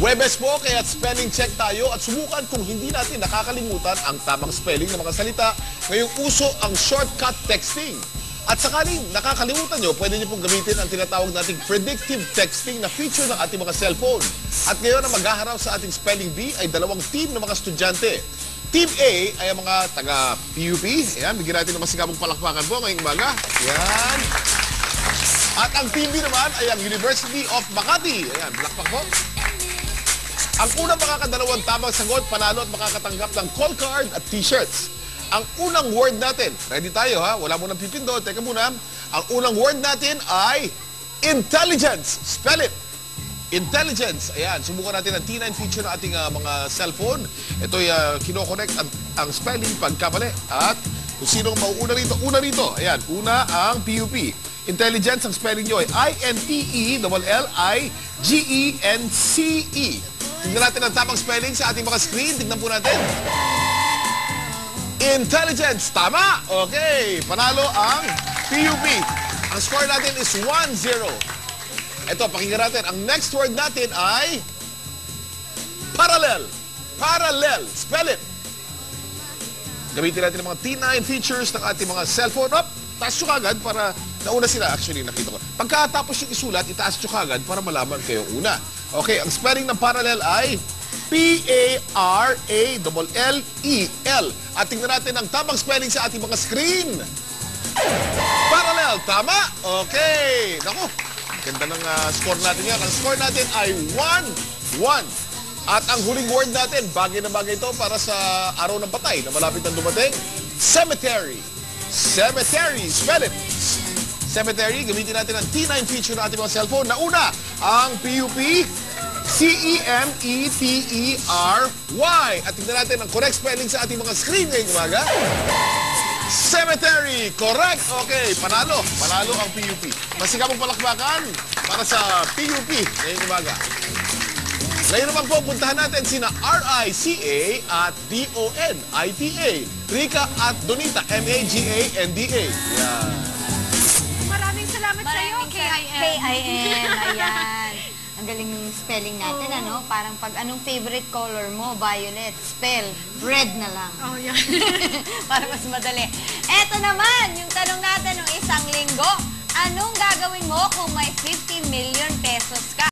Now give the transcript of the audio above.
Huwebes po, kaya spelling check tayo at subukan kung hindi natin nakakalimutan ang tamang spelling ng mga salita. Ngayong uso ang shortcut texting. At sakaling nakakalimutan nyo, pwede nyo pong gamitin ang tinatawag nating predictive texting na feature ng ating mga cellphone. At ngayon ang maghaharap sa ating spelling bee ay dalawang team ng mga estudyante. Team A ay ang mga taga-PUP. Ayan, bigyan natin ng masigabong palakpakan po ngayong umaga. Ayan. At ang Team B naman ay ang University of Makati. Ayan, palakpak po. Ang unang makakadalawang tamang sagot, panalo at makakatanggap ng call card at t-shirts. Ang unang word natin, ready tayo ha, wala mo nang pipindot, teka muna. Ang unang word natin ay intelligence. Spell it. Intelligence. Ayan, subukan natin ang T9 feature ng ating mga cellphone. Ito'y kinoconnect ang spelling pagkamali. At kung sino mauuna rito, una rito. Ayan, una ang PUP. Intelligence, ang spelling nyo ay I-N-T-E-L-L-I-G-E-N-C-E. Tingnan natin ang tamang spelling sa ating mga screen. Tingnan po natin. Intelligence. Tama. Okay. Panalo ang PUP. Ang score natin is 1-0. Ito, pakinggan natin. Ang next word natin ay parallel. Parallel. Spell it. Gamitin natin ang mga T9 features ng ating mga cellphone. Up. Taas nyo kagad para nauna sila. Actually, nakita ko. Pagkatapos yung isulat, itaas nyo kagad para malaman kayo una. Okay, ang spelling ng parallel ay P-A-R-A-L-L-E-L. At tingnan natin ang tamang spelling sa ating mga screen. Parallel, tama? Okay. Naku, ganda ng score natin yan. Ang score natin ay 1-1. At ang huling word natin, bagay na bagay ito para sa araw ng patay na malapit na dumating. Cemetery. Cemetery, spell it. Cemetery, gamitin natin ang T9 feature ng ating mga cellphone. Nauna, ang PUP, C-E-M-E-T-E-R-Y. At tignan natin ang correct spelling sa ating mga screen ngayong umaga. Cemetery, correct. Okay, panalo. Panalo ang PUP. Masigabong palakpakan para sa PUP ngayong umaga. Ngayon naman po, puntahan natin sina R-I-C-A at D-O-N-I-T-A. Rica at Donita, M-A-G-A-N-D-A. Yan. Maraming salamat sa iyo, K-I-N. K-I-N, ayan. Ang galing ng spelling natin, ano? Parang pag anong favorite color mo, violet, spell, red na lang. Oh, yan. Para mas madali. Eto naman, yung tanong natin ng isang linggo, anong gagawin mo kung may 50 million pesos ka?